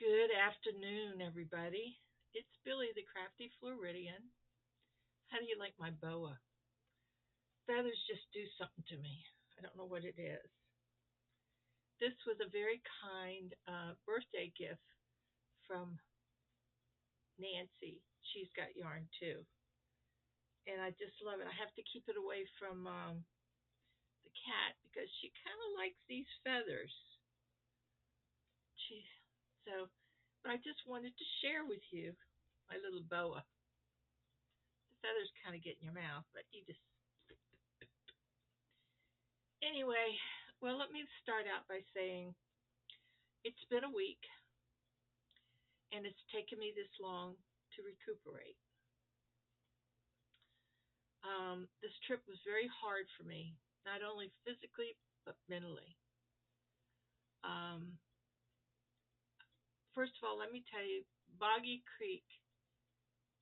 Good afternoon, everybody. It's Billy the Crafty Floridian. How do you like my boa? Feathers just do something to me. I don't know what it is. This was a very kind birthday gift from Nancy. She's got yarn too. And I just love it. I have to keep it away from the cat because she kind of likes these feathers. She, so, but I just wanted to share with you my little boa. The feathers kind of get in your mouth, but you just Anyway, well, let me start out by saying it's been a week and it's taken me this long to recuperate. This trip was very hard for me, not only physically, but mentally. Um, First of all, let me tell you, Boggy Creek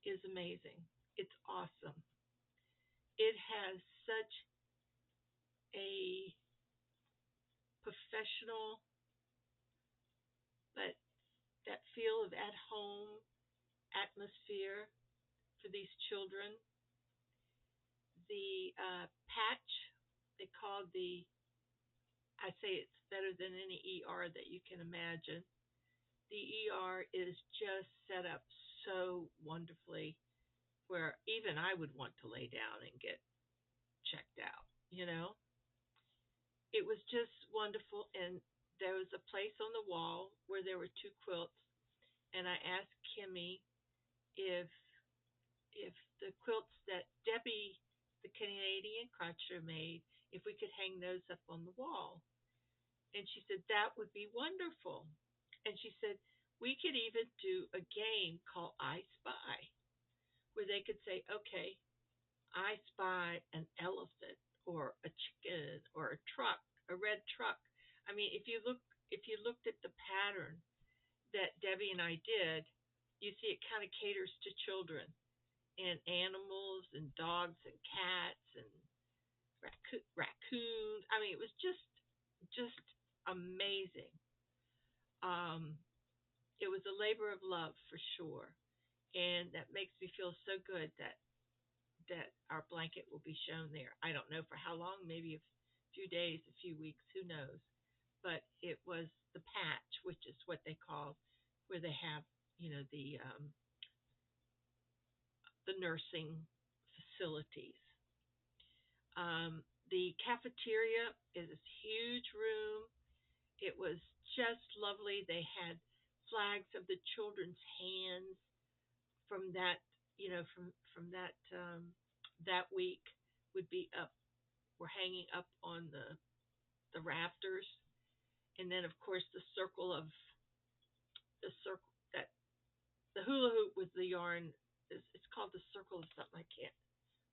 is amazing. It's awesome. It has such a professional, but that feel of at home atmosphere for these children. The patch they call I say it's better than any ER that you can imagine. The ER is just set up so wonderfully where even I would want to lay down and get checked out, you know? It was just wonderful, and there was a place on the wall where there were two quilts, and I asked Kimmy if if the quilts that Debbie, the Canadian crotcher, made, if we could hang those up on the wall. And she said, that would be wonderful. And she said, we could even do a game called I Spy, where they could say, okay, I spy an elephant or a chicken or a truck, a red truck. I mean, if you looked at the pattern that Debbie and I did, you see it kind of caters to children and animals and dogs and cats and raccoons. I mean, it was just amazing. Um, it was a labor of love for sure, and that makes me feel so good that our blanket will be shown there. I don't know for how long, maybe a few days, a few weeks, who knows. But it was the patch, which is what they call where they have, the nursing facilities. The cafeteria is this huge room. It was just lovely. They had flags of the children's hands from that, from that week would be up. We're hanging up on the rafters, and then of course the circle that the hula hoop with the yarn is it's called the circle of something. I can't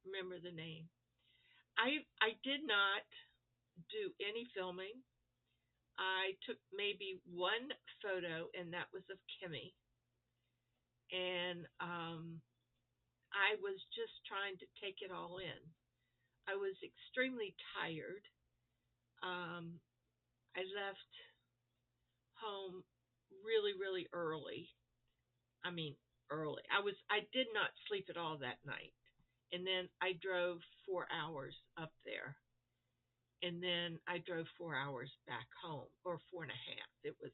remember the name. I did not do any filming. I took maybe one photo, and that was of Kimmy. And I was just trying to take it all in. I was extremely tired. Um, I left home really, really early. I mean, early. I did not sleep at all that night. And then I drove 4 hours up there. And then I drove 4 hours back home, or four and a half. It was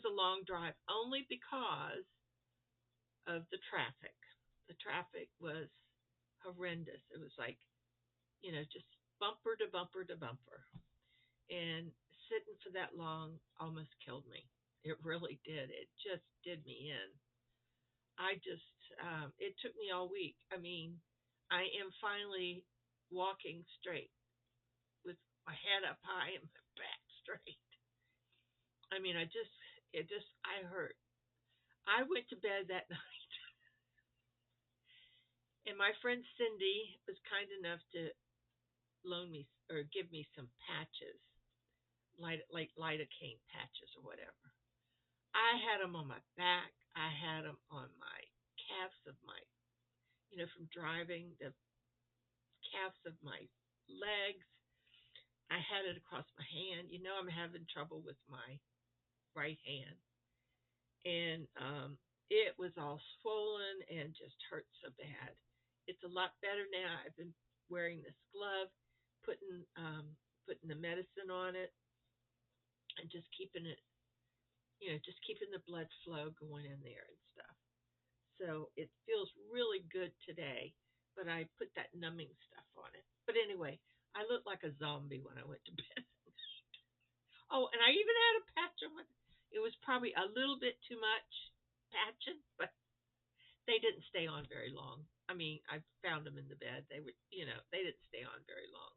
a long drive only because of the traffic. The traffic was horrendous. It was like, just bumper to bumper to bumper. And sitting for that long almost killed me. It really did. It just did me in. It took me all week. I mean, I am finally walking straight with my head up high and my back straight. I mean, I hurt. I went to bed that night, and my friend Cindy was kind enough to loan me or give me some patches, like lidocaine patches or whatever. I had them on my back. I had them on my calves of my, from driving, the calves of my legs. I had it across my hand. I'm having trouble with my right hand. and it was all swollen and just hurt so bad. It's a lot better now. I've been wearing this glove, putting putting the medicine on it, and just keeping it, just keeping the blood flow going in there and stuff. So it feels really good today, but I put that numbing stuff on it. But anyway, I looked like a zombie when I went to bed. Oh, and I even had a patch on my. It was probably a little bit too much patching, but they didn't stay on very long. I mean, I found them in the bed. They were, they didn't stay on very long.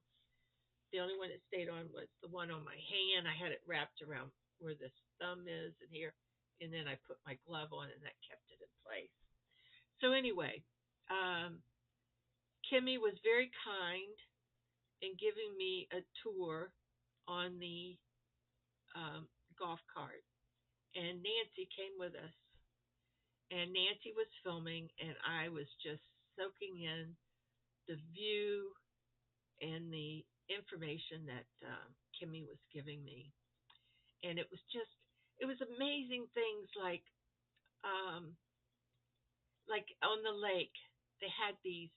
The only one that stayed on was the one on my hand. I had it wrapped around where this thumb is and here, and then I put my glove on, and that kept it in place. So anyway, um, Kimmy was very kind in giving me a tour on the golf cart, and Nancy came with us. And Nancy was filming, and I was just soaking in the view and the information that Kimmy was giving me. And it was amazing things um, like on the lake, they had these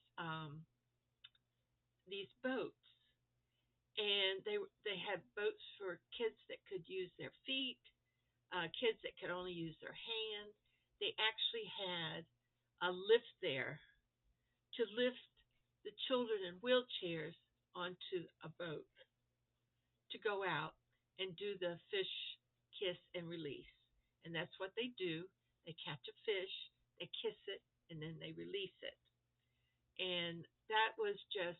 boats, and they had boats for kids that could use their feet, kids that could only use their hands. They actually had a lift there to lift the children in wheelchairs onto a boat to go out and do the fish kiss and release. And that's what they do. They catch a fish, they kiss it, and then they release it. And that was just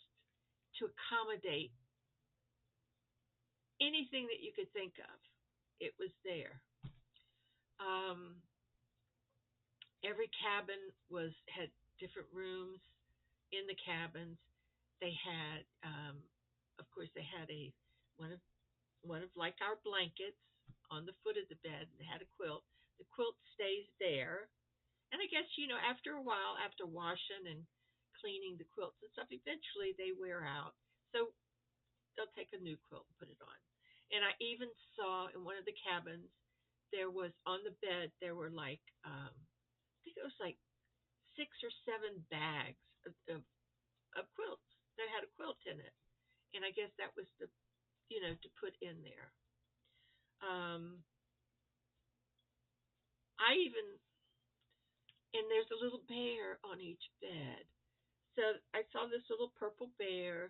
to accommodate anything that you could think of. It was there. Um, every cabin was had different rooms in the cabins. They had, of course, they had a one of one of like our blankets on the foot of the bed. And they had a quilt. The quilt stays there, and I guess after a while, after washing and cleaning the quilts and stuff, eventually they wear out. So they'll take a new quilt and put it on. And I even saw in one of the cabins there was on the bed there were like I think it was like 6 or 7 bags of quilts that had a quilt in it, and I guess that was to put in there. Um, I even and there's a little bear on each bed. So I saw this little purple bear,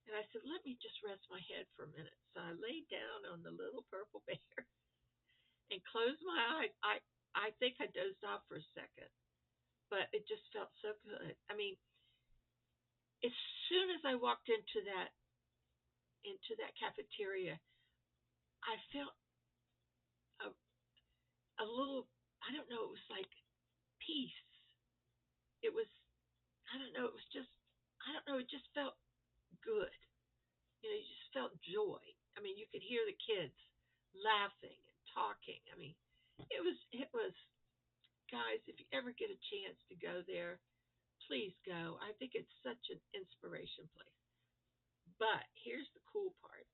and I said, "Let me just rest my head for a minute." So I laid down on the little purple bear and closed my eyes. I think I dozed off for a second, but it just felt so good. I mean, as soon as I walked into that cafeteria, I felt a, a little, I don't know, it was like peace. It was, I don't know, it was just, I don't know, it just felt good. You just felt joy. I mean, you could hear the kids laughing and talking. I mean, it was, guys, if you ever get a chance to go there, please go. I think it's such an inspiration place. But here's the cool part.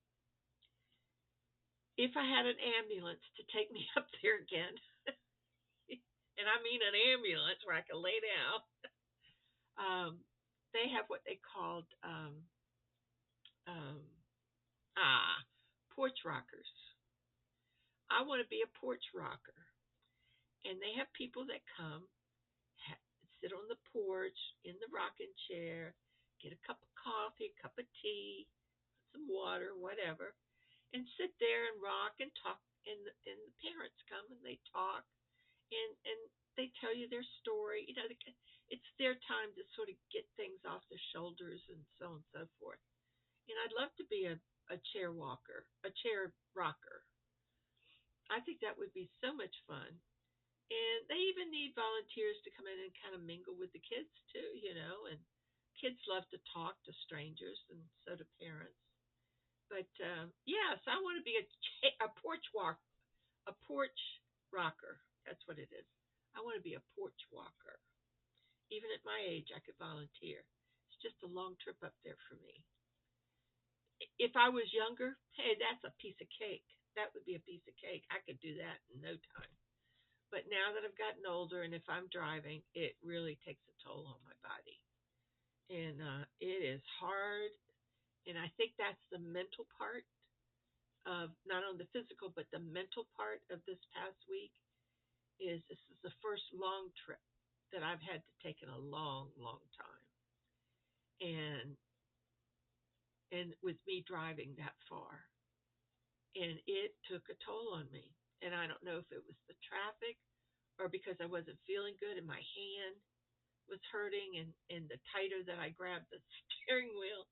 If I had an ambulance to take me up there again, and I mean an ambulance where I can lay down, they have what they called um, ah porch rockers. I want to be a porch rocker, and they have people that come sit on the porch in the rocking chair, get a cup of coffee, a cup of tea, some water, whatever, and sit there and rock and talk. And the parents come and they talk, and they tell you their story. It's their time to sort of get things off their shoulders and so on and so forth. And I'd love to be a chair walker, a chair rocker. I think that would be so much fun. And they even need volunteers to come in and kind of mingle with the kids too. And kids love to talk to strangers, and so do parents. But yes, I want to be a porch walk, a porch rocker. That's what it is. I want to be a porch walker. Even at my age, I could volunteer. It's just a long trip up there for me. If I was younger, hey, that's a piece of cake. That would be a piece of cake. I could do that in no time. But now that I've gotten older, and if I'm driving, it really takes a toll on my body, and it is hard. And I think that's the mental part of not only the physical but the mental part of this past week. Is this is the first long trip that I've had to take in a long, long time, and with me driving that far, and it took a toll on me. And I don't know if it was the traffic or because I wasn't feeling good and my hand was hurting, and the tighter that I grabbed the steering wheel.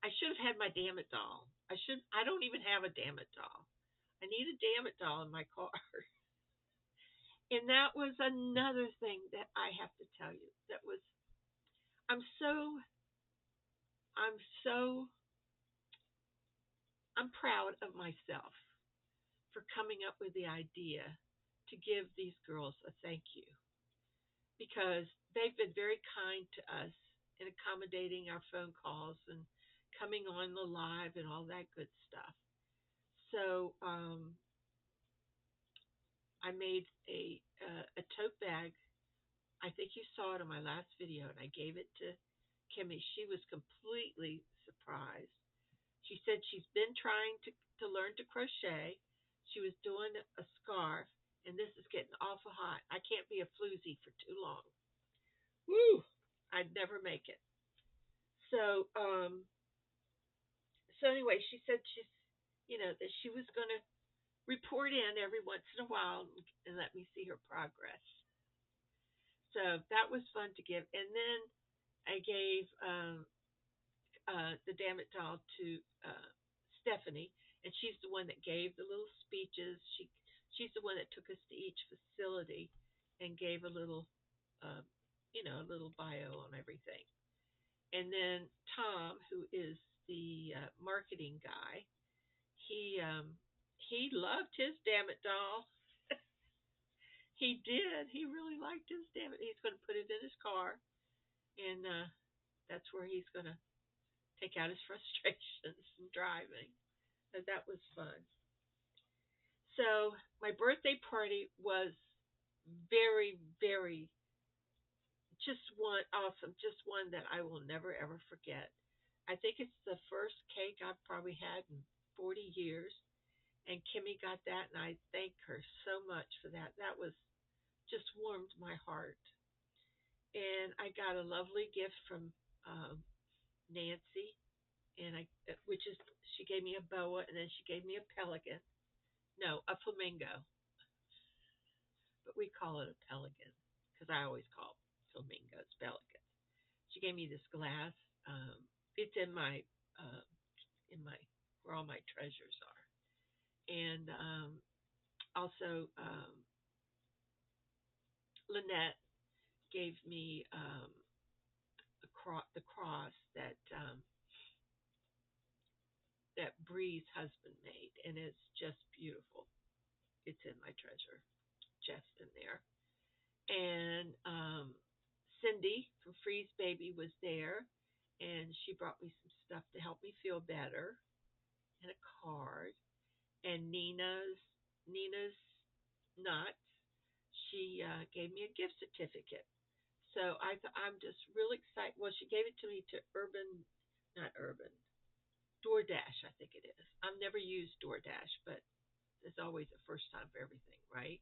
I should have had my damn it doll. I don't even have a damn it doll. I need a damn it doll in my car. And that was another thing that I have to tell you. That was I'm so I'm so I'm proud of myself for coming up with the idea to give these girls a thank you, because they've been very kind to us in accommodating our phone calls and coming on the live and all that good stuff. So I made a tote bag. I think you saw it in my last video, and I gave it to Kimmy. She was completely surprised. She said she's been trying to learn to crochet. She was doing a scarf, and this is getting awful hot. I can't be a floozy for too long. Woo! I'd never make it. So, so anyway, she said that she was going to report in every once in a while and let me see her progress. So that was fun to give. And then I gave the Damn It doll to Stephanie, and she's the one that gave the little speeches. She's the one that took us to each facility and gave a little, um, a little bio on everything. And then Tom, who is the marketing guy, he loved his Damn It doll. He did. He really liked his Damn It. He's going to put it in his car, and that's where he's going to take out his frustrations from driving. So that was fun. So my birthday party was very, very just one awesome, just one that I will never ever forget. I think it's the first cake I've probably had in 40 years, and Kimmy got that, and I thank her so much for that. That was just warmed my heart. And I got a lovely gift from Nancy, and which is she gave me a boa, and then she gave me a pelican. No, a flamingo, but we call it a pelican because I always call flamingos pelicans. She gave me this glass. It's uh, in my where all my treasures are, and also Lynette gave me the cross that Bree's husband made, and it's just beautiful. It's in my treasure chest in there. And Cindy from Freeze Baby was there, and she brought me some stuff to help me feel better, and a card. And Nina's nuts. She gave me a gift certificate. So I'm just really excited. Well, she gave it to me to not Urban, DoorDash, I think it is. I've never used DoorDash, but there's always a first time for everything, right?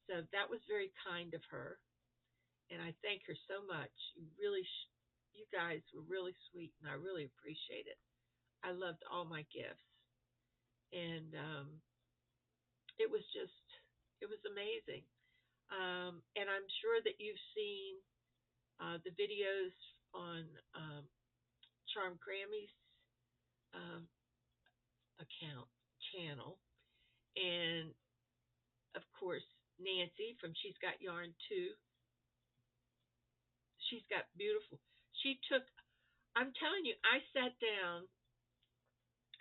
So that was very kind of her, and I thank her so much. You guys were really sweet, and I really appreciate it. I loved all my gifts, and it was amazing. And I'm sure that you've seen the videos on Charm Grammy's um, account channel, and of course Nancy from She's Got Yarn too. She's got beautiful. She took. I'm telling you, I sat down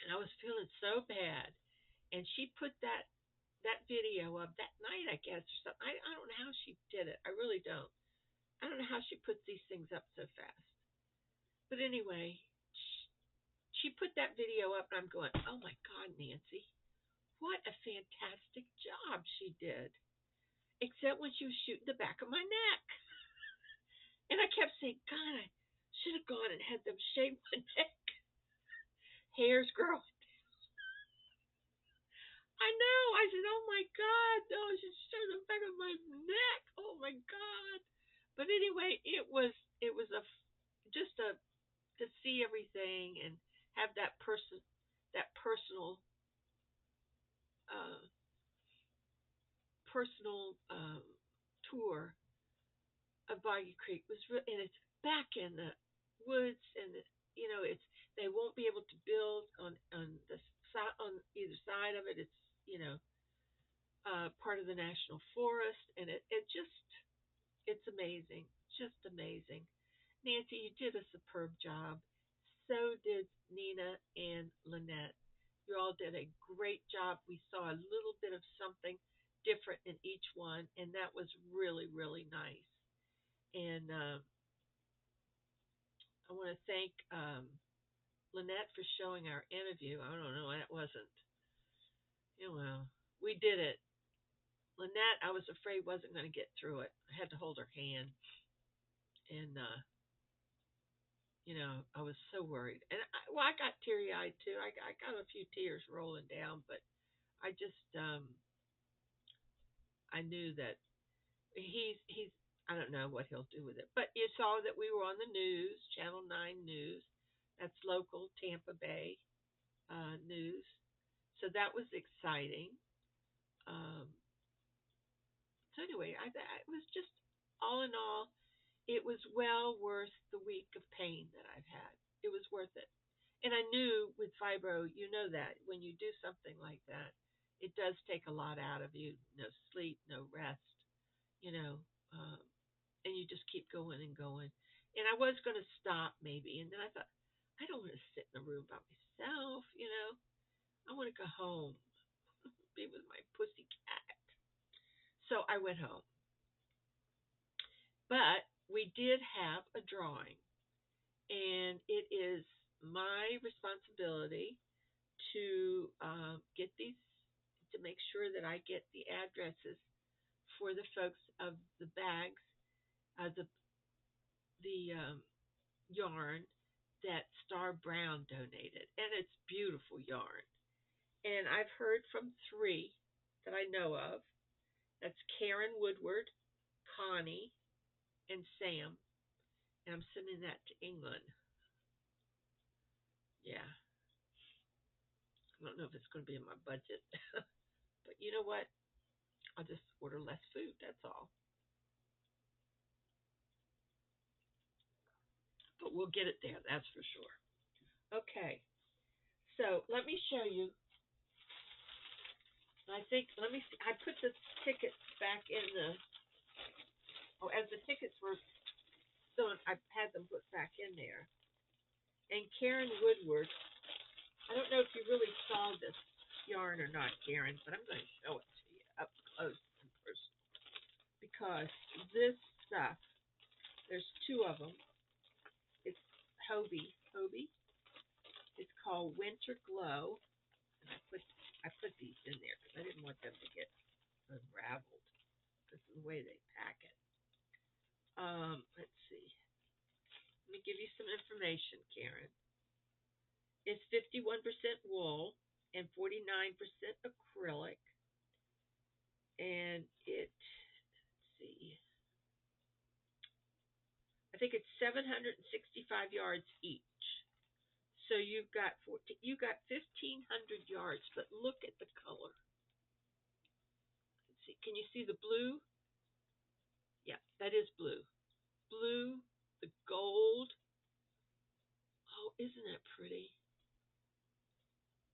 and I was feeling so bad, and she put that video up that night, I guess, or something. I don't know how she did it. I really don't. I don't know how she puts these things up so fast. But anyway, she put that video up, and I'm going, oh my God, Nancy, what a fantastic job she did. except when she was shooting the back of my neck. And I kept saying, God, I should have gone and had them shave my neck. Hair's growing. I know. I said, oh my God, no, I should shave the back of my neck. Oh my God. But anyway, it was just a to see everything and have that uh, personal tour of Boggy Creek was real, and it's back in the woods, and it's they won't be able to build on the side on either side of it. It's you know part of the national forest, and it just it's amazing, just amazing. Nancy, you did a superb job. So did Nina and Lynette. You all did a great job. We saw a little bit of something different in each one, and that was really, really nice. And I want to thank Lynette for showing our interview. I don't know, that wasn't, well, we did it. Lynette, I was afraid wasn't going to get through it. I had to hold her hand, and I was so worried. And I got teary eyed too. I got a few tears rolling down, but I just I knew that he's I don't know what he'll do with it. But you saw that we were on the news, Channel 9 News. That's local Tampa Bay news. So that was exciting. Um, so anyway, it was just all in all, it was well worth the week of pain that I've had. It was worth it. And I knew with fibro, you know that when you do something like that, it does take a lot out of you. No sleep, no rest, you know, um, and you just keep going and going. And I was going to stop maybe, and then I thought, I don't want to sit in a room by myself. I want to go home, be with my pussy cat. So I went home. But we did have a drawing, and it is my responsibility to get these, to make sure that I get the addresses for the folks of the bags, the yarn that Star Brown donated, and it's beautiful yarn. And I've heard from three that I know of. That's Karen Woodward, Connie, and Sam. And I'm sending that to England. Yeah, I don't know if it's going to be in my budget, but you know what? I'll just order less food. That's all. But we'll get it there. That's for sure. Okay. So let me show you. I think let me see. I put the tickets back in the. Oh, as the tickets were still, I had them put back in there. And Karen Woodward. I don't know if you really saw this yarn or not, Karen, but I'm going to show it to you up close and personal because this stuff. There's two of them. It's Hobie. It's called Winter Glow, and I put these in there because I didn't want them to get unraveled because of the way they pack it. Let's see. Let me give you some information, Karen. It's 51% wool and 49% acrylic, and let's see. I think it's 765 yards each. So you got 1,500 yards, but look at the color. Let's see. Can you see the blue? Yeah, that is blue. Blue, the gold. Oh, isn't that pretty?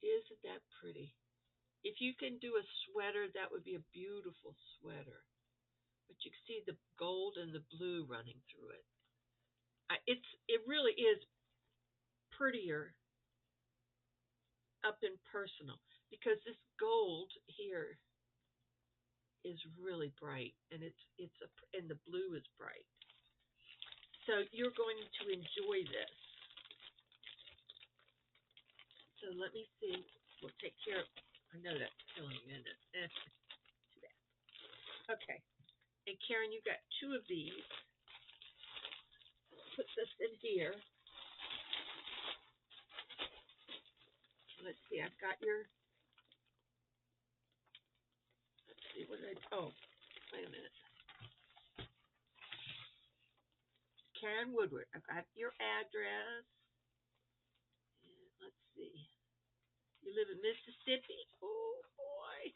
Isn't that pretty? If you can do a sweater, that would be a beautiful sweater. But you can see the gold and the blue running through it. It really is prettier up and personal because this gold here is really bright, and and the blue is bright. So you're going to enjoy this. So let me see. We'll take care of. I know that's killing me, isn't it? Too bad. Okay. And Karen, you got two of these. Put this in here. Let's see, I've got your, let's see, what did I, oh, wait a minute. Karen Woodward, I've got your address. And let's see. You live in Mississippi? Oh, boy.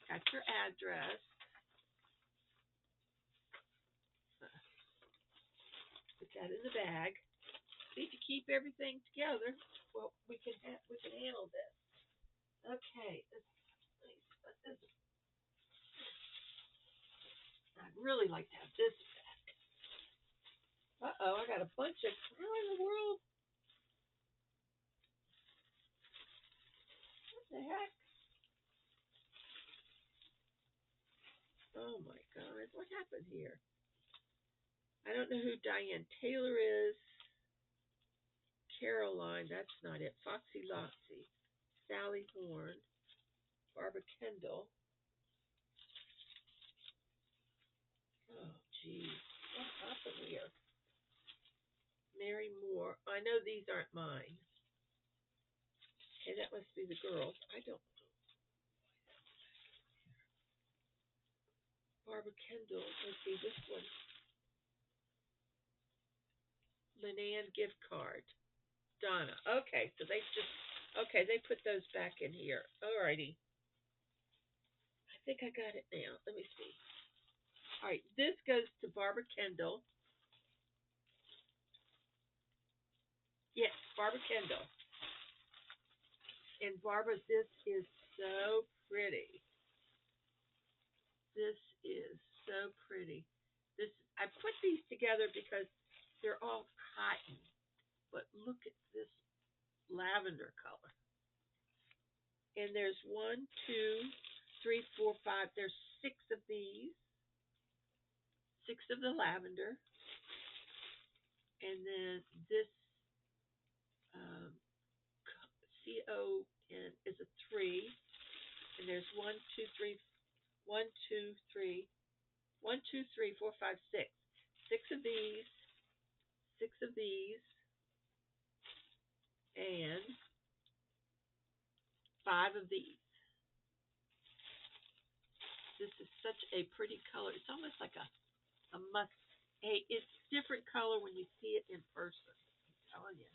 Got your address. Put that in the bag. See, to keep everything together, well, we can handle this. Okay, I'd really like to have this back. Uh-oh, I got a bunch of, how in the world? What the heck? Oh my God, what happened here? I don't know who Diane Taylor is. Caroline, that's not it. Foxy Loxy. Sally Horn. Barbara Kendall. Oh, geez. What happened here? Mary Moore. I know these aren't mine. Okay, that must be the girls. I don't know. Barbara Kendall. Let's see, this one. Linan gift card. Donna. Okay, so they put those back in here. Alrighty. I think I got it now. Let me see. All right, this goes to Barbara Kendall. Yes, Barbara Kendall. And Barbara, this is so pretty. This is so pretty. I put these together because they're all cotton. But look at this lavender color. And there's 1, 2, 3, 4, 5. There's 6 of these. 6 of the lavender. And then this CON is a 3. And there's 1, 2, 3, 1, 2, 3, 1, 2, 3, 4, 5, 6. 6 of these. 6 of these. And 5 of these. This is such a pretty color. It's almost like a must. Hey, it's different color when you see it in person. I'm telling you.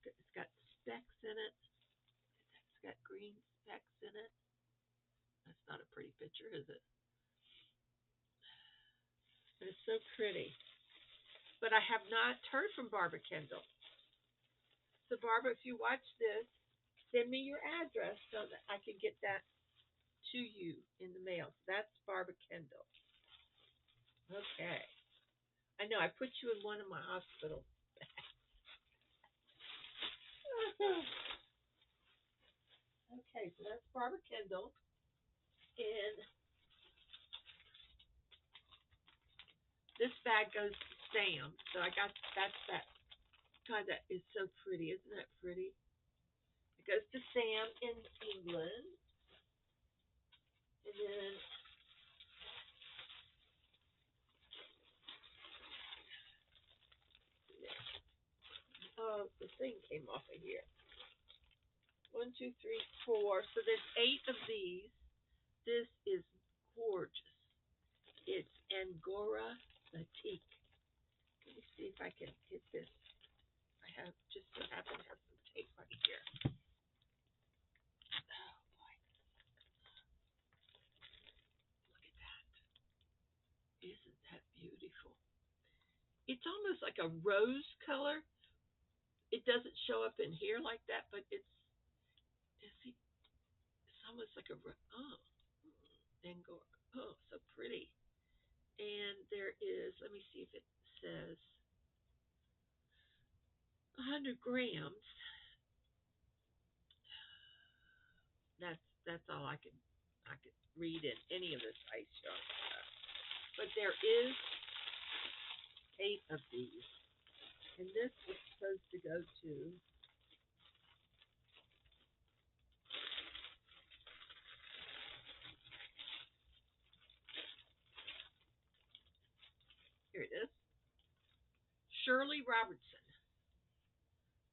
It's got specks in it. It's got green specks in it. That's not a pretty picture, is it? But it's so pretty. But I have not heard from Barbara Kendall. So Barbara, if you watch this, send me your address so that I can get that to you in the mail. So that's Barbara Kendall. Okay. I know I put you in one of my hospitals. Okay, so that's Barbara Kendall. And this bag goes to Sam. So that's that. God, that is so pretty. Isn't that pretty? It goes to Sam in England. And then the thing came off of here. 1, 2, 3, 4. So there's 8 of these. This is gorgeous. It's Angora Batik. Let me see if I can hit this. I have just so happen to have some tape right here. Oh boy. Look at that. Isn't that beautiful? It's almost like a rose color. It doesn't show up in here like that, but it's almost like a Angora. Oh, so pretty. And there is, let me see if it says 100 grams. That's all I could read in any of this ice shop stuff. But there is 8 of these, and this is supposed to go to Robertson.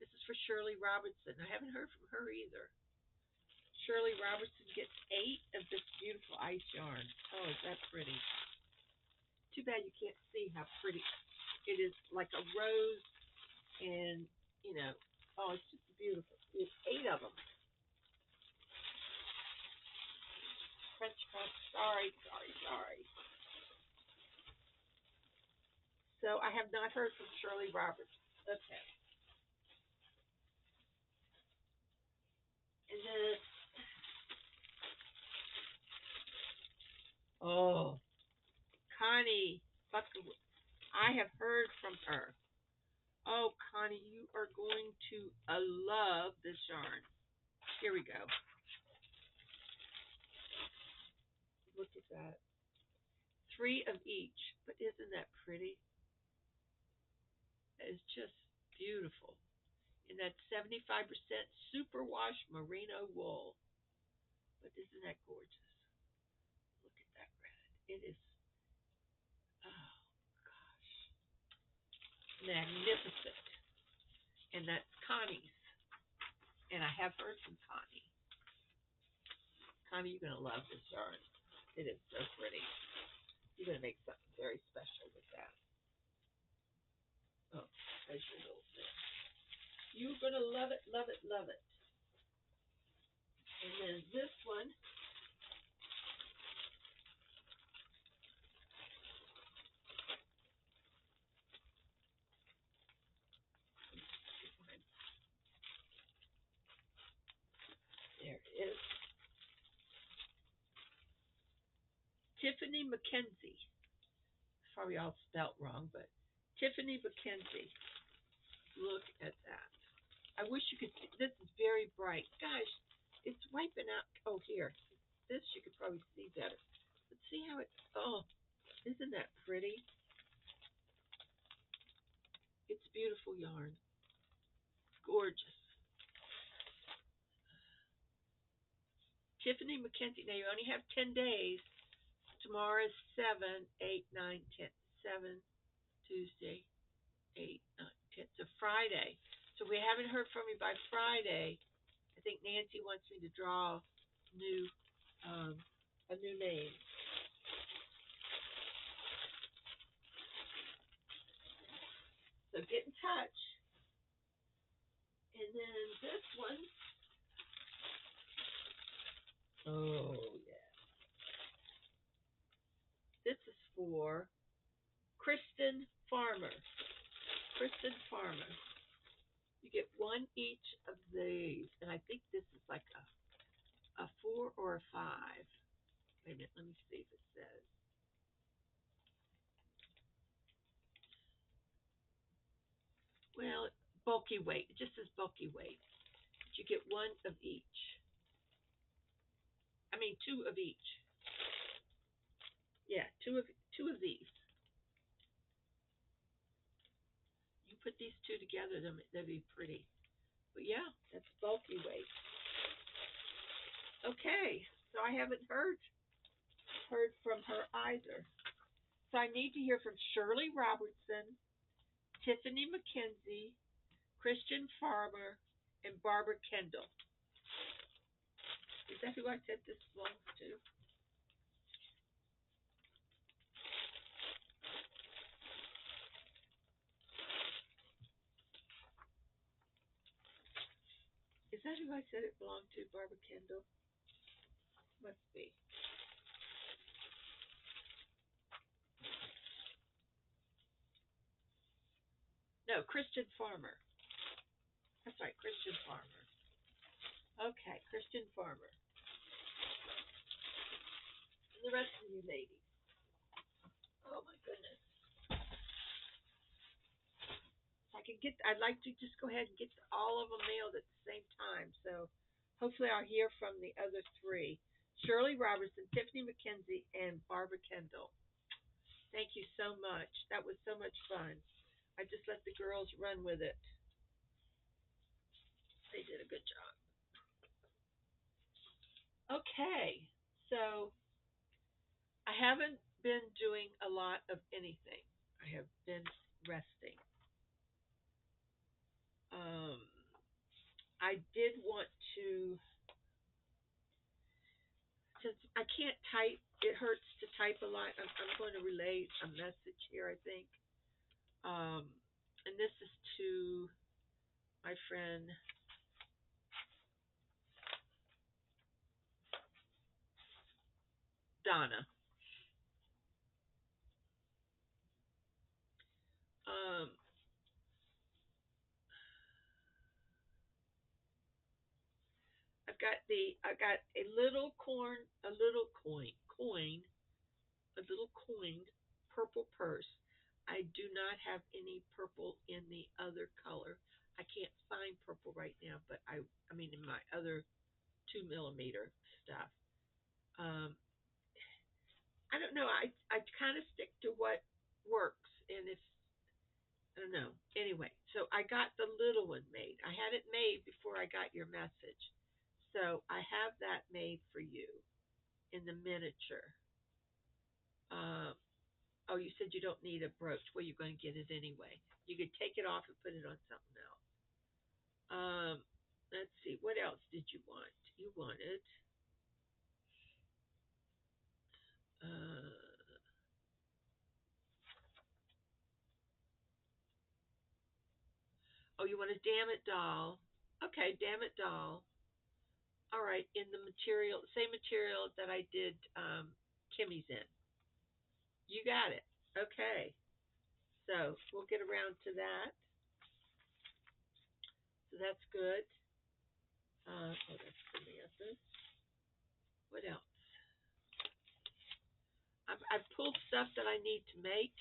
This is for Shirley Robertson. I haven't heard from her either. Shirley Robertson gets 8 of this beautiful ice yarn. Oh, is that pretty? Too bad you can't see how pretty it is, like a rose, and oh, it's just beautiful. There's 8 of them. French press. Sorry. So I have not heard from Shirley Roberts. Okay. And then, oh, Connie Buckley. I have heard from her. Oh, Connie, you are going to love this yarn. Here we go. Look at that. 3 of each. But isn't that pretty? It's just beautiful. And that's 75% superwash merino wool. But isn't that gorgeous? Look at that red. It is, oh gosh, magnificent. And that's Connie's. And I have heard from Connie. Connie, you're going to love this yarn. It is so pretty. You're going to make something very special with that. Oh, there's your little thing. You're going to love it, love it, love it. And then this one, there it is. Tiffany McKenzie. Probably all spelt wrong, but Tiffany McKenzie. Look at that. I wish you could see. This is very bright. Gosh, it's wiping out. Oh, here. This you could probably see better. But see how it, oh, isn't that pretty? It's beautiful yarn. Gorgeous. Tiffany McKenzie. Now you only have 10 days. Tomorrow is 7, 8, 9, 10. 7, Tuesday, 8, 9, 10. So Friday. So we haven't heard from you by Friday. I think Nancy wants me to draw new a new name. So get in touch. And then this one. Oh yeah. This is for Kristen Farmer. Kristen Farmer. You get 1 each of these, and I think this is like a 4 or a 5. Wait a minute, let me see if it says. Well, bulky weight. It just says bulky weight. But you get 1 of each. I mean, 2 of each. Yeah, two of these. You put these 2 together, they'll be pretty. But yeah, that's bulky weight. Okay, so I haven't heard from her either. So I need to hear from Shirley Robertson, Tiffany McKenzie, Christian Farmer, and Barbara Kendall. Is that who I said this belongs to? Is that who I said it belonged to, Barbara Kendall? Must be. No, Christian Farmer. That's right, Christian Farmer. Okay, Christian Farmer. And the rest of you ladies. Oh my goodness. If I could get, I'd like to just go ahead and get all of them mailed at the same time. So hopefully I'll hear from the other 3. Shirley Robertson, Tiffany McKenzie, and Barbara Kendall. Thank you so much. That was so much fun. I just let the girls run with it. They did a good job. Okay, so I haven't been doing a lot of anything. I have been resting. Um, I did want to, since I can't type, it hurts to type a lot. I'm going to relay a message here, I think. Um, and this is to my friend Donna. Um, I got a little corn, a little a little coined purple purse. I do not have any purple in the other color. I can't find purple right now, but I mean, in my other 2 millimeter stuff. Um, I don't know. I kind of stick to what works, and if I don't know. Anyway, so I got the little one made. I had it made before I got your message, so I have that made for you in the miniature. Um, oh, you said you don't need a brooch. Well, you're going to get it anyway. You could take it off and put it on something else. Let's see. What else did you want? You wanted. Uh, oh, you want a damn it doll. Okay, damn it doll. All right, in the material, same material that I did Kimmy's in. You got it. Okay. So we'll get around to that. So that's good. Oh, that's Samantha. What else? I've pulled stuff that I need to make,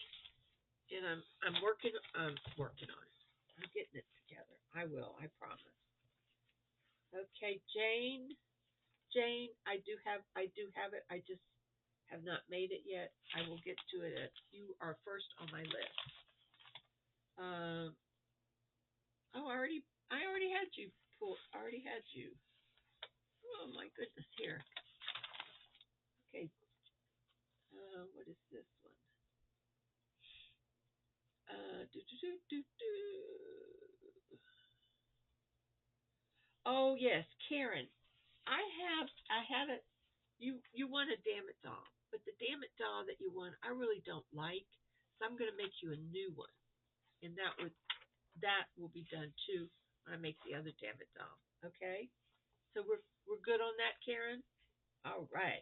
and I'm working on it. I'm getting it together. I will. I promise. Okay, Jane. Jane, I do have it. I just have not made it yet. I will get to it. You are first on my list. Um. Oh, I already had you. I already had you. Oh my goodness. Here. Okay. What is this one? Do, do, do, do, do. Oh yes, Karen. I have it. You want a damn it doll, but the damn it doll that you want, I really don't like. So I'm going to make you a new one, and that will be done too when I make the other damn it doll. Okay. So we're good on that, Karen. All right.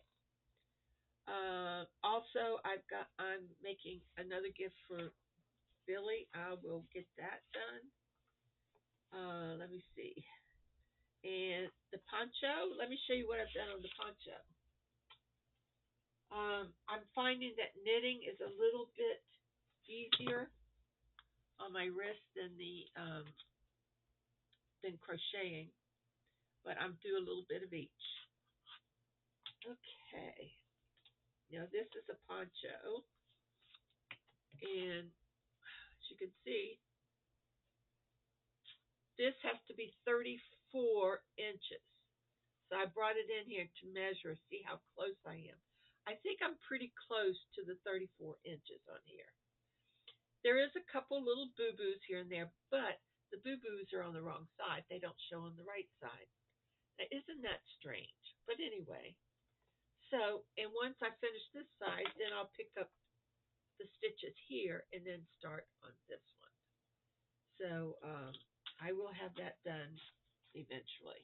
Also, I'm making another gift for Billy. I will get that done. Let me see. And the poncho, let me show you what I've done on the poncho. I'm finding that knitting is a little bit easier on my wrist than crocheting, but I'm do a little bit of each. Okay. Now this is a poncho, and as you can see, this has to be 34 inches. So I brought it in here to measure, see how close I am. I think I'm pretty close to the 34 inches on here. There is a couple little boo-boos here and there, but the boo-boos are on the wrong side. They don't show on the right side. Now, isn't that strange? But anyway, so, and once I finish this side, then I'll pick up the stitches here and then start on this one. So I will have that done eventually.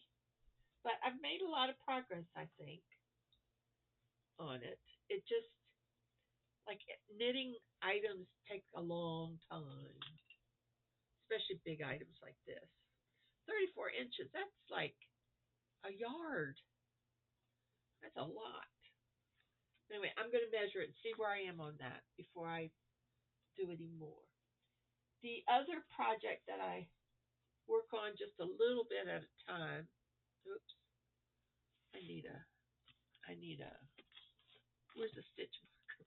But I've made a lot of progress, I think, on it. It just, like, knitting items take a long time, especially big items like this. 34 inches, that's like a yard. That's a lot. Anyway, I'm going to measure it and see where I am on that before I do any more. The other project that I work on just a little bit at a time. Oops. I need a, where's the stitch marker?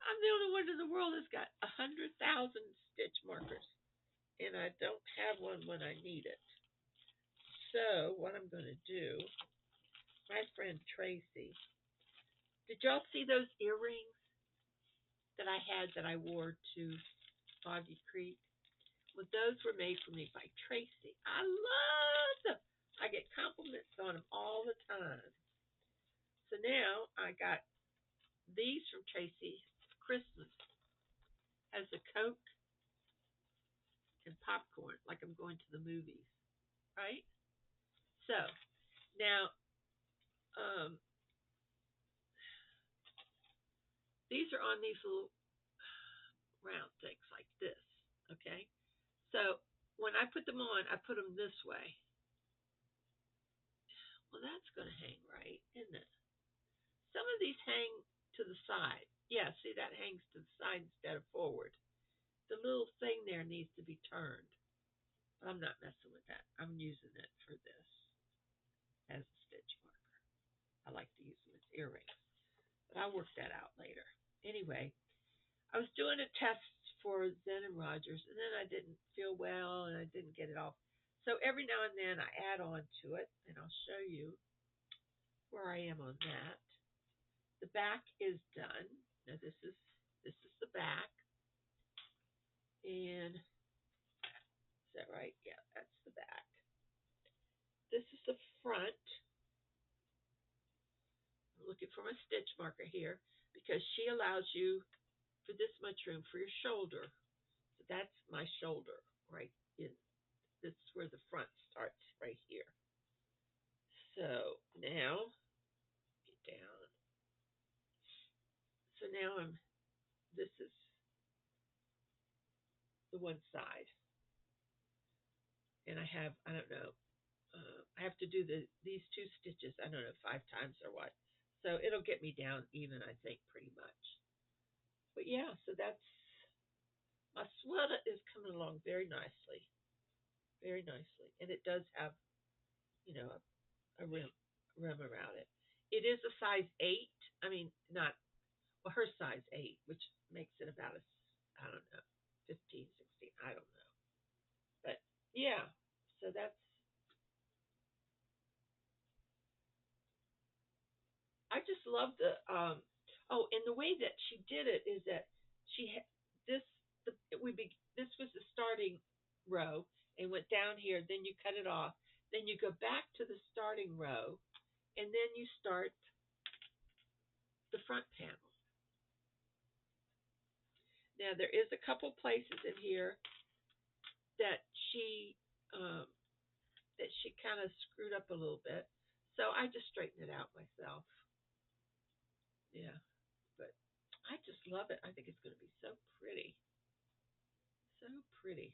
I'm the only one in the world that's got 100,000 stitch markers, and I don't have one when I need it. So what I'm going to do, my friend Tracy, did y'all see those earrings that I had that I wore to Foggy Creek. Well, those were made for me by Tracy. I love them. I get compliments on them all the time. So now I got these from Tracy for Christmas as a Coke and popcorn, like I'm going to the movies, right? So now um, these are on these little round things like this, okay? So when I put them on, I put them this way. Well, that's going to hang right, isn't it? Some of these hang to the side. Yeah, see, that hangs to the side instead of forward. The little thing there needs to be turned. But I'm not messing with that. I'm using it for this as a stitch marker. I like to use them as earrings. But I'll work that out later. Anyway, I was doing a test for Zen and Rogers, and then I didn't feel well, and I didn't get it off. So every now and then I add on to it, and I'll show you where I am on that. The back is done. Now this is the back, and is that right? Yeah, that's the back. This is the front. I'm looking for my stitch marker here because she allows you for this much room for your shoulder. So that's my shoulder right in. This is where the front starts right here. So now get down. So now I'm. This is the one side, and I don't know. I have to do these two stitches. I don't know 5 times or what. So it'll get me down even. I think pretty much. But yeah, so that's my sweater is coming along very nicely, and it does have a rim around it. It is a size 8. I mean, not well, her size 8, which makes it about a I don't know 15, 16. I don't know, but yeah. So that's I just love the and the way that she did it is that this this was the starting row and went down here. Then you cut it off. Then you go back to the starting row, and then you start the front panel. Now there is a couple places in here that she um, kind of screwed up a little bit, so I just straightened it out myself. Yeah, but I just love it. I think it's going to be so pretty, so pretty.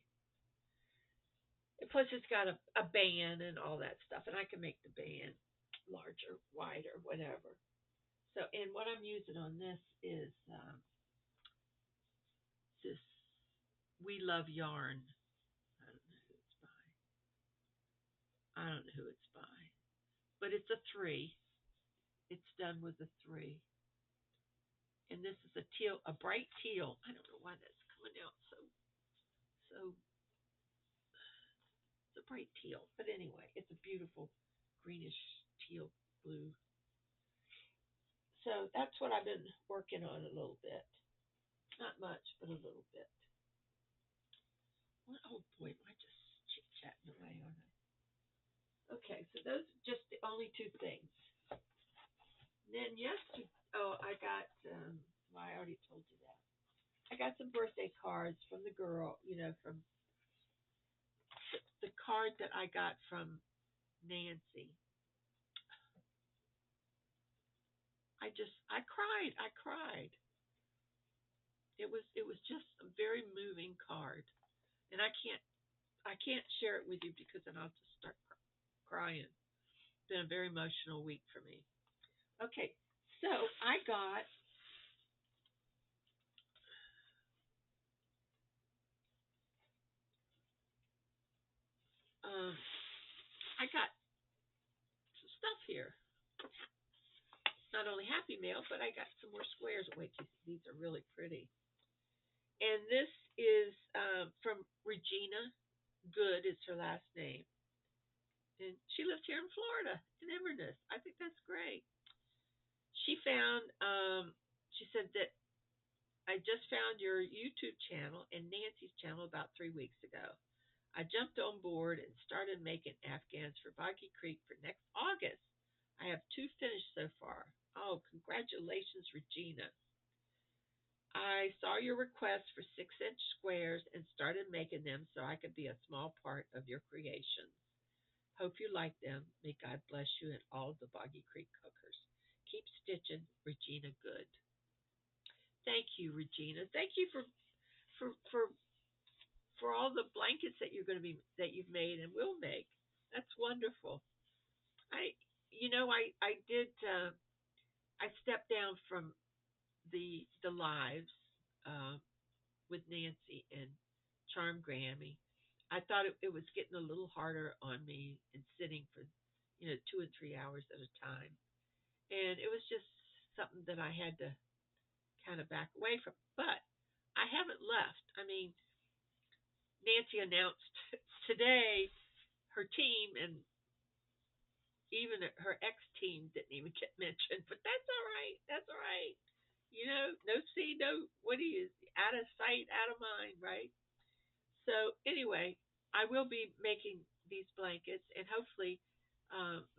And plus, it's got a band and all that stuff, and I can make the band larger, wider, whatever. So, and what I'm using on this is this We Love Yarn. I don't know who it's by. I don't know who it's by, but it's a 3. It's done with a 3, and this is a bright teal. I don't know why that's coming out so. It's a bright teal, but anyway, it's a beautiful greenish teal blue. So that's what I've been working on a little bit. Not much, but a little bit. Oh boy, am I just chit chatting away, aren't I? Okay, so those are just the only 2 things. And then yesterday, I got. Well, I already told you that. I got some birthday cards from the girl. From the card that I got from Nancy. I cried. I cried. It was just a very moving card, and I can't share it with you because then I'll just start crying. It's been a very emotional week for me. Okay, so um, I got some stuff here. Not only Happy Mail, but I got some more squares. Wait, these are really pretty. And this is from Regina Good is her last name. And she lives here in Florida, in Inverness. I think that's great. She found, she said that I just found your YouTube channel and Nancy's channel about 3 weeks ago. I jumped on board and started making Afghans for Boggy Creek for next August. I have two finished so far. Oh, congratulations, Regina. I saw your request for 6-inch squares and started making them so I could be a small part of your creations. Hope you like them. May God bless you and all of the Boggy Creek cookers. Keep stitching, Regina Good. Thank you, Regina. Thank you for for for all the blankets that you've made and will make. That's wonderful. I I did I stepped down from the lives uh, with Nancy and Charm Grammy. I thought it was getting a little harder on me and sitting for 2 and 3 hours at a time, and it was just something that I had to kind of back away from. But I haven't left. I mean, Nancy announced today her team, and even her ex team didn't even get mentioned. But that's all right. That's all right. No see, no what do you out of sight, out of mind, right? So anyway, I will be making these blankets and hopefully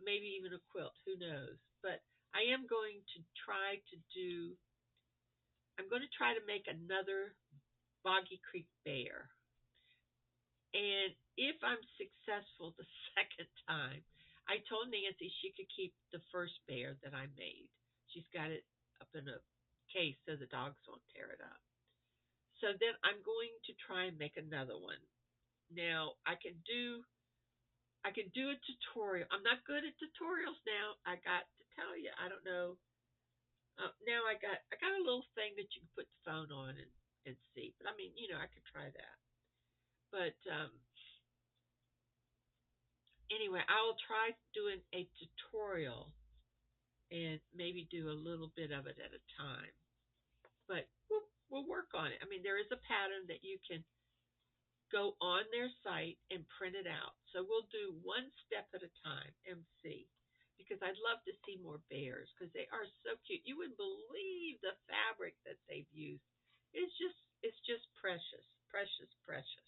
maybe even a quilt. Who knows? But I am going to try to do. I'm going to try to make another Boggy Creek bear. And if I'm successful the second time, I told Nancy she could keep the first bear that I made. She's got it up in a case so the dogs won't tear it up. So then I'm going to try and make another one. Now I can do a tutorial. I'm not good at tutorials now. I got to tell you, I don't know. Now I got a little thing that you can put the phone on and see. But I mean, I could try that. But anyway, I will try doing a tutorial and maybe do a little bit of it at a time. But we'll work on it. I mean, there is a pattern that you can go on their site and print it out. So we'll do one step at a time and see. Because I'd love to see more bears because they are so cute. You wouldn't believe the fabric that they've used. It's just precious, precious, precious.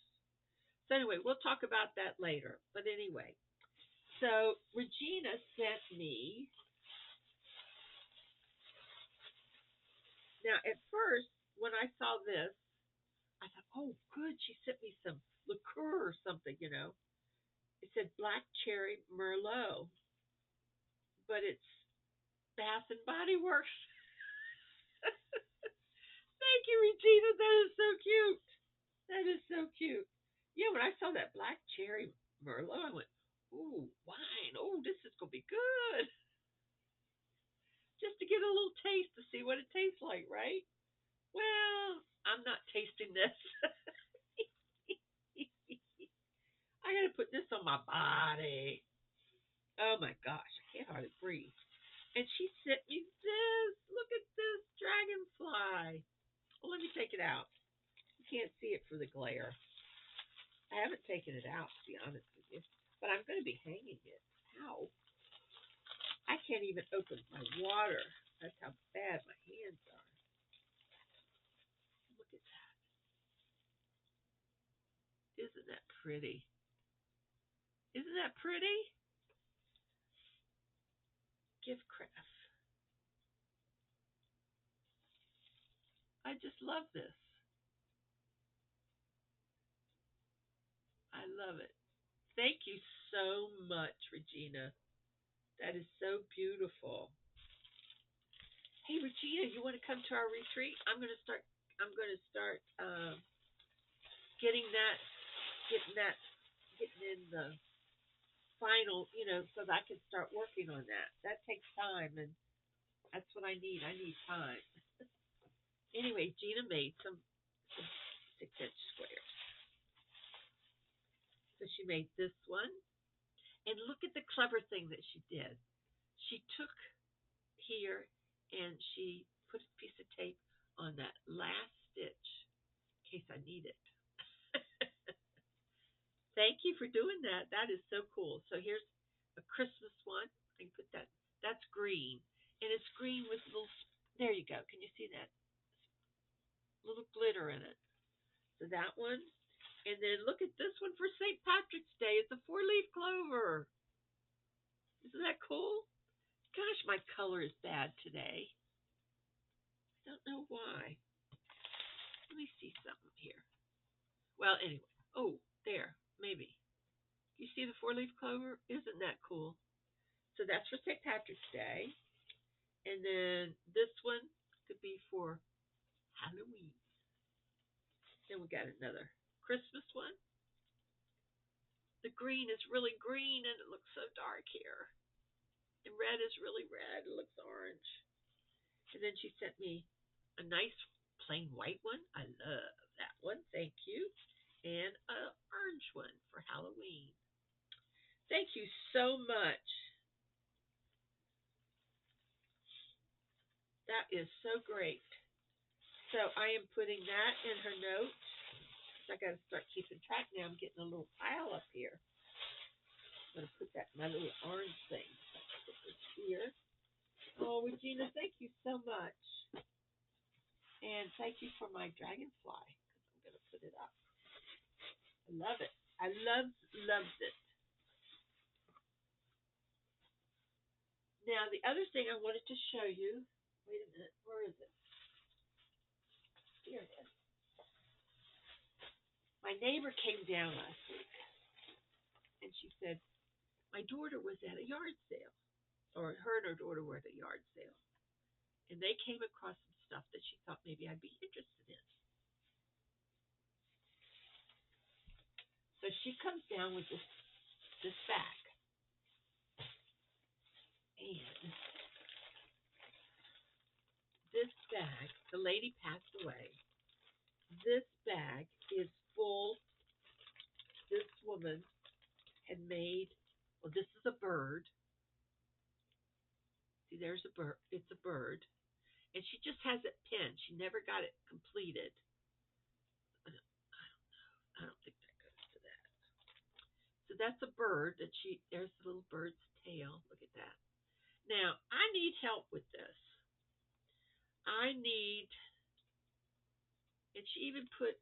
So anyway, we'll talk about that later. But anyway, so Regina sent me. Now at first when I saw this, I thought, oh good, she sent me some liqueur or something. It said Black Cherry Merlot, but it's Bath and Body Works. Thank you, Regina. That is so cute. That is so cute. Yeah, when I saw that Black Cherry Merlot, I went, ooh, wine. Oh, this is gonna be good. Just to get a little taste to see what it tastes like, right? Well, I'm not tasting this. I gotta put this on my body. Oh my gosh, I can't hardly breathe. And she sent me this. Look at this dragonfly. Well, let me take it out. You can't see it for the glare. I haven't taken it out, to be honest with you. But I'm going to be hanging it. Ow. I can't even open my water. That's how bad my hands are. Look at that. Isn't that pretty? Isn't that pretty? Gift craft. I just love this. I love it. Thank you so much, Regina. That is so beautiful. Hey, Regina, you want to come to our retreat? I'm going to start. I'm going to start getting that, getting that, getting in the final, so that I can start working on that. That takes time, and that's what I need. I need time. Anyway, Gina made some 6-inch squares. So she made this one, and look at the clever thing that she did. She took here and she put a piece of tape on that last stitch in case I need it. Thank you for doing that. That is so cool. So here's a Christmas one. I can put that. That's green, and it's green with little. There you go. Can you see that? little glitter in it. So that one. And then look at this one for St. Patrick's Day. It's a 4-leaf clover. Isn't that cool? Gosh, my color is bad today. I don't know why. Let me see something here. Well, anyway. Oh, there. Maybe. You see the 4-leaf clover? Isn't that cool? So that's for St. Patrick's Day. And then this one could be for Halloween. Then we got another Christmas one. The green is really green and it looks so dark here. And red is really red. It looks orange. And then she sent me a nice plain white one. I love that one. Thank you. And an orange one for Halloween. Thank you so much. That is so great. So I am putting that in her note. I got to start keeping track now. I'm getting a little pile up here. I'm going to put that in my little orange thing. Put this here. Oh, Regina, thank you so much. And thank you for my dragonfly, because I'm going to put it up. I love it. I loved it. Now, the other thing I wanted to show you, wait a minute, where is it? Here it is. My neighbor came down last week, and she said, my daughter was at a yard sale, or her and her daughter were at a yard sale, and they came across some stuff that she thought maybe I'd be interested in. So she comes down with this bag, and this bag, the lady passed away. This bag is full. This woman had made, well, this is a bird. See, there's a bird. It's a bird. And she just has it pinned. She never got it completed. I don't think that goes to that. So that's a bird there's the little bird's tail. Look at that. Now, I need help with this. And she even put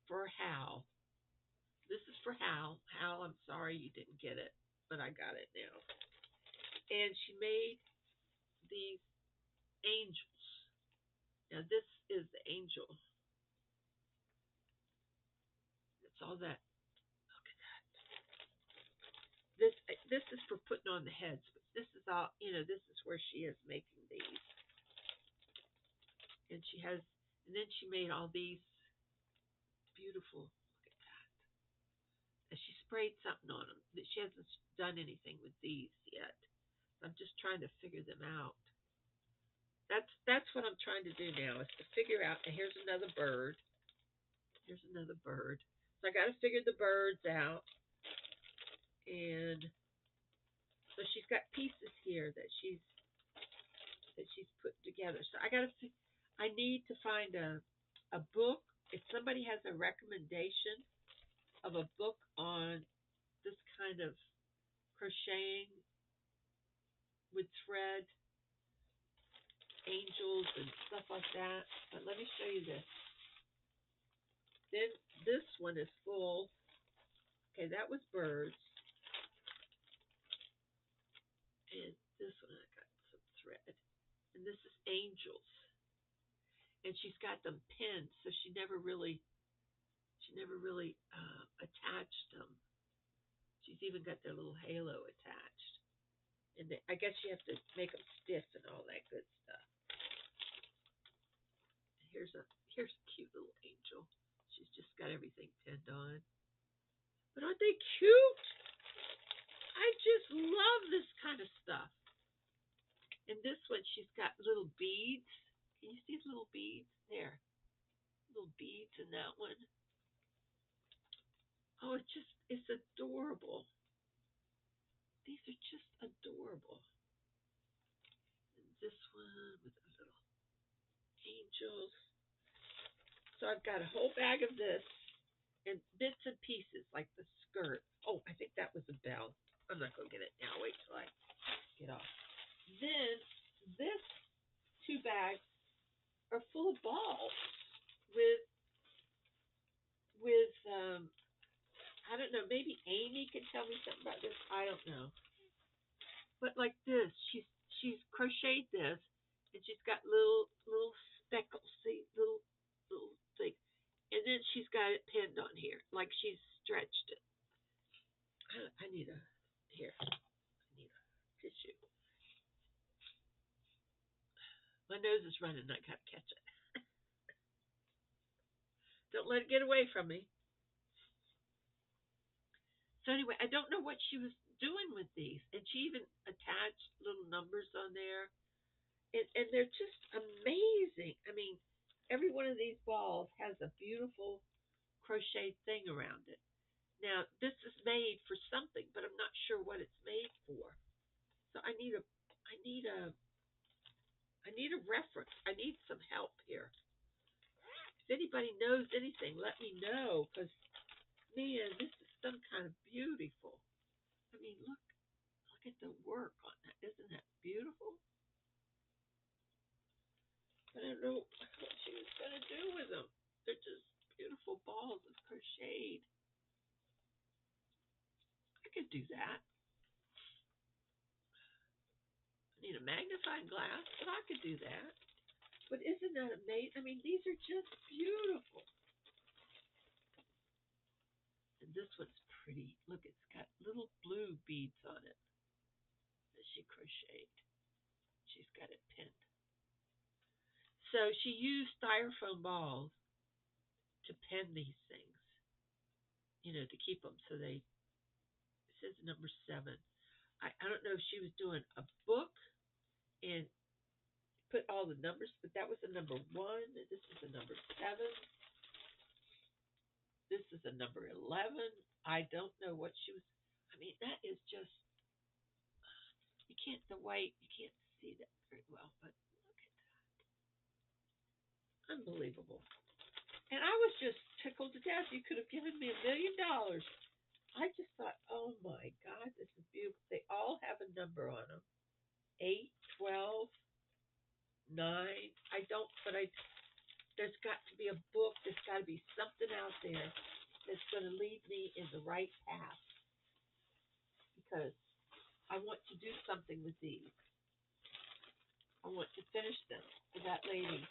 for Hal. This is for Hal. Hal, I'm sorry you didn't get it, but I got it now. And she made these angels. Now, this is the angel. It's all that. Look at that. This is for putting on the heads, but this is all, this is where she is making these. And then she made all these beautiful. Look at that. And she sprayed something on them. She hasn't done anything with these yet. I'm just trying to figure them out. That's what I'm trying to do now, is to figure out. And here's another bird. So I got to figure the birds out. And so she's got pieces here that she's put together. So I need to find a book. If somebody has a recommendation of a book on this kind of crocheting with thread, angels and stuff like that. But let me show you this. Then this one is full. Okay, that was birds. And this one I got some thread. And this is angels. And she's got them pinned, so she never really attached them. She's even got their little halo attached. And I guess you have to make them stiff and all that good stuff. Here's a cute little angel. She's just got everything pinned on. But aren't they cute? I just love this kind of stuff. And this one, she's got little beads. Can you see little beads? There. Little beads in that one. Oh, it's adorable. These are just adorable. And this one with the little angels. So I've got a whole bag of this and bits and pieces like the skirt. Oh, I think that was a bell. I'm not going to get it now. Wait till I get off. Then this 2 bags are full of balls with with I don't know, maybe Amy can tell me something about this. I don't know. But like this, she's crocheted this and she's got little speckles, see, little things. And then she's got it pinned on here, like she's stretched it. I need a here. I need a tissue. My nose is running. I gotta catch it. Don't let it get away from me. So anyway, I don't know what she was doing with these, and she even attached little numbers on there, and they're just amazing. I mean, every one of these balls has a beautiful crocheted thing around it. Now, this is made for something, but I'm not sure what it's made for. So I need a, I need a reference. I need some help here. If anybody knows anything, let me know, because man, this is some kind of beautiful. I mean, look at the work on that. Isn't that beautiful? I don't know what she was gonna do with them. They're just beautiful balls of crocheted. I could do that. I need a magnifying glass, but I could do that. But isn't that amazing? I mean, these are just beautiful. And this one's pretty. Look, it's got little blue beads on it that she crocheted. She's got it pinned. So she used styrofoam balls to pin these things, to keep them. So it says number 7. I don't know if she was doing a book and put all the numbers, but that was a number 1. This is a number 7. This is a number 11. I don't know what she was. I mean, that is just, you can't, the white, you can't see that very well, but look at that. Unbelievable. And I was just tickled to death. You could have given me $1,000,000. I just thought, oh my God, this is beautiful. They all have a number on them. 8, 12, 9. I don't, but there's got to be a book. There's got to be something out there that's going to lead me in the right path, because I want to do something with these. I want to finish them for that lady.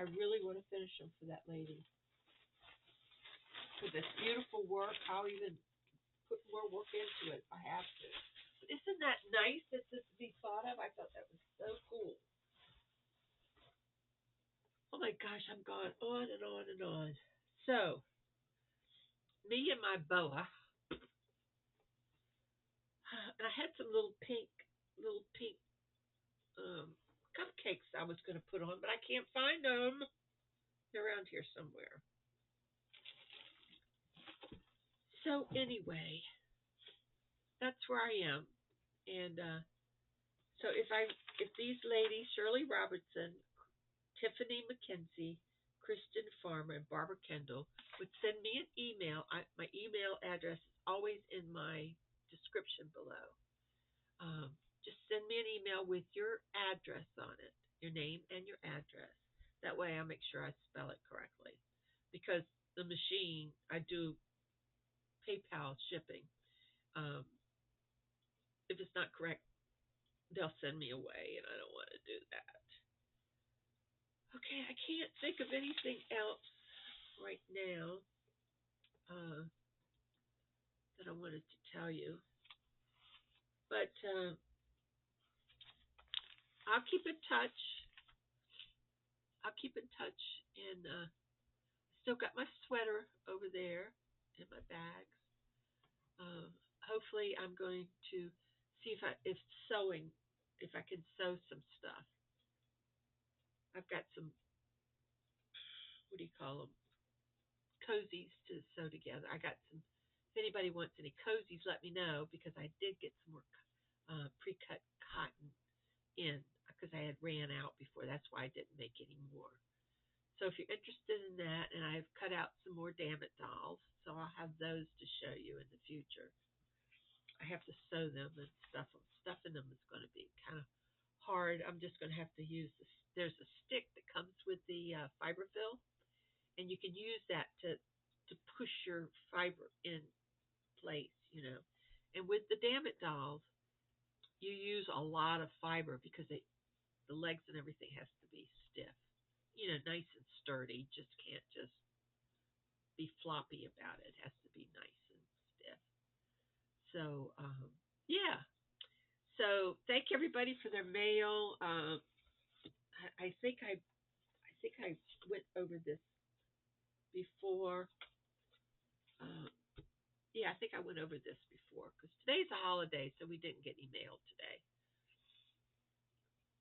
I really want to finish them for that lady. With this beautiful work, I'll even put more work into it if I have to. But isn't that nice that this would be thought of? I thought that was so cool. Oh my gosh, I'm going on and on and on. So, me and my boa, and I had some little pink um, cupcakes I was going to put on, but I can't find them. They're around here somewhere. So anyway, that's where I am, and so if these ladies, Shirley Robertson, Tiffany McKenzie, Kristen Farmer, and Barbara Kendall, would send me an email. My email address is always in my description below. Just send me an email with your address on it, your name and your address. That way I make sure I spell it correctly. Because the machine, I do PayPal shipping. Um, if it's not correct, they'll send me away, and I don't want to do that. Okay, I can't think of anything else right now that I wanted to tell you. But I'll keep in touch. I'll keep in touch, and still got my sweater over there in my bags. Hopefully, I'm going to see if I can sew some stuff. I've got some, what do you call them, cozies to sew together. I got some. If anybody wants any cozies, let me know, because I did get some more pre-cut cotton in, because I had ran out before. That's why I didn't make any more. So if you're interested in that, and I've cut out some more Dammit dolls, so I'll have those to show you in the future. I have to sew them and stuff them. Stuffing them is going to be kind of hard, I'm just going to have to use this. There's a stick that comes with the fiberfill, and you can use that to push your fiber in place, And with the Dammit dolls, you use a lot of fiber because the legs and everything has to be stiff, nice and sturdy. Just can't just be floppy about it. It has to be nice and stiff. So, yeah. So thank everybody for their mail. I think I went over this before. Um, yeah, I think I went over this before because today's a holiday, so we didn't get any mail today.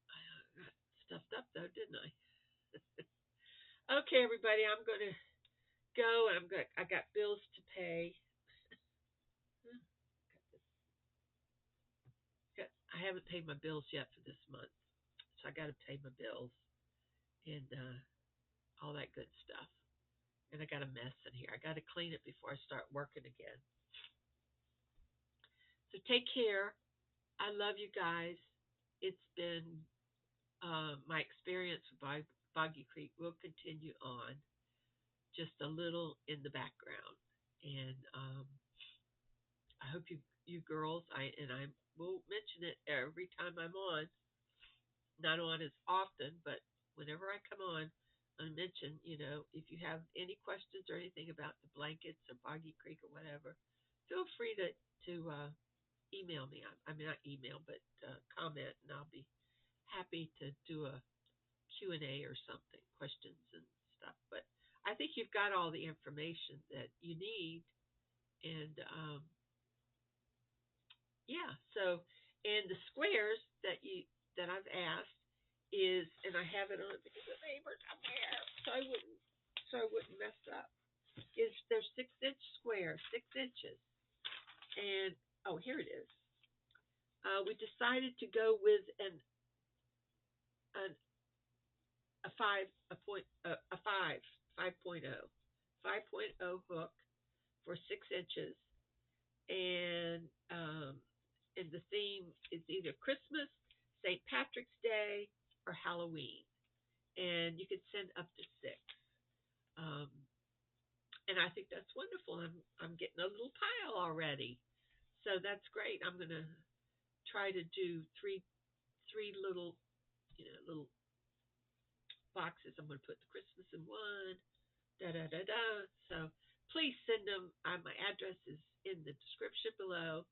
I got stuffed up though, didn't I? Okay, everybody, I'm gonna go, and I got bills to pay. I haven't paid my bills yet for this month, so I got to pay my bills and all that good stuff. And I got a mess in here. I got to clean it before I start working again. So take care. I love you guys. It's been my experience with Boggy Creek will continue on just a little in the background. And I hope you girls, I will mention it every time I'm on. Not on as often, but whenever I come on, I mention, if you have any questions or anything about the blankets or Boggy Creek or whatever, feel free to email me. I mean, not email, but comment, and I'll be happy to do a Q&A or something, questions and stuff. But I think you've got all the information that you need, and yeah. So, and the squares that I've asked is, and I have it on because the neighbors up there, so I wouldn't mess up. Is they're 6-inch squares, 6 inches, and oh, here it is. We decided to go with an a five a point a 5.0 hook for 6 inches, and the theme is either Christmas, St. Patrick's Day, or Halloween, and you can send up to 6. Um, and I think that's wonderful. I'm getting a little pile already, so that's great. I'm gonna try to do three little little boxes. I'm gonna put the Christmas in one. Da da da da. So please send them. My address is in the description below.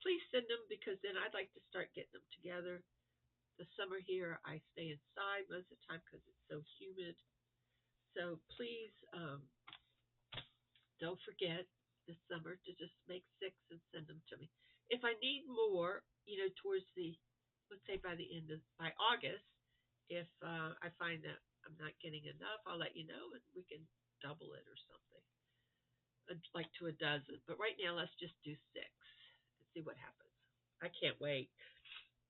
Please send them because then I'd like to start getting them together. The summer here, I stay inside most of the time because it's so humid. So please don't forget this summer to just make 6 and send them to me. If I need more, towards let's say by August, if I find that I'm not getting enough, I'll let you know and we can double it or something, like to a dozen. But right now, let's just do 6 and see what happens. I can't wait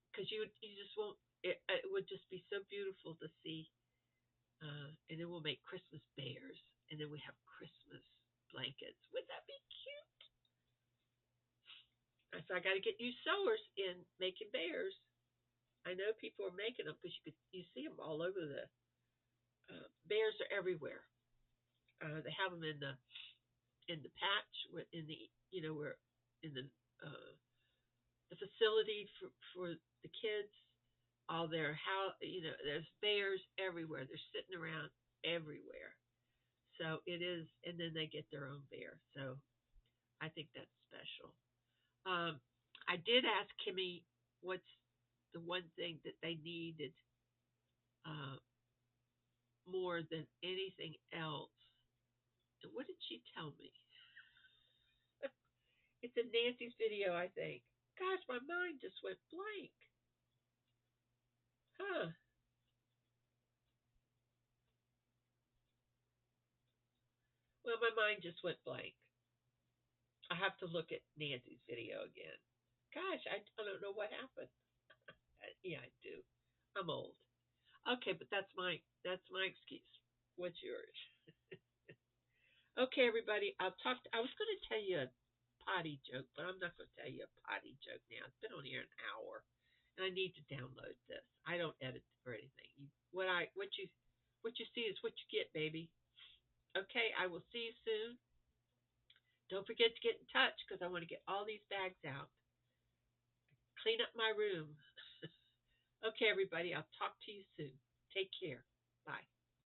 because you just won't. It would just be so beautiful to see, and then we'll make Christmas bears, and then we have Christmas blankets. Would that be cute? So I got to get you sewers in making bears. I know people are making them because you see them all over the. Bears are everywhere. They have them in the patch, in the where in the facility for the kids. All their there's bears everywhere. They're sitting around everywhere. So it is, and then they get their own bear. So I think that's special. I did ask Kimmy what's the one thing that they needed uh, more than anything else. And what did she tell me? It's in Nancy's video, I think. Gosh, my mind just went blank. Huh. Well, my mind just went blank. I have to look at Nancy's video again. Gosh, I don't know what happened. Yeah, I do. I'm old. Okay, but that's my excuse. What's yours? Okay, everybody. I was going to tell you a potty joke, but I'm not going to tell you a potty joke now. It's been on here an hour, and I need to download this. I don't edit or anything. What you see is what you get, baby. Okay, I will see you soon. Don't forget to get in touch because I want to get all these bags out. Clean up my room. Okay, everybody, I'll talk to you soon. Take care. Bye.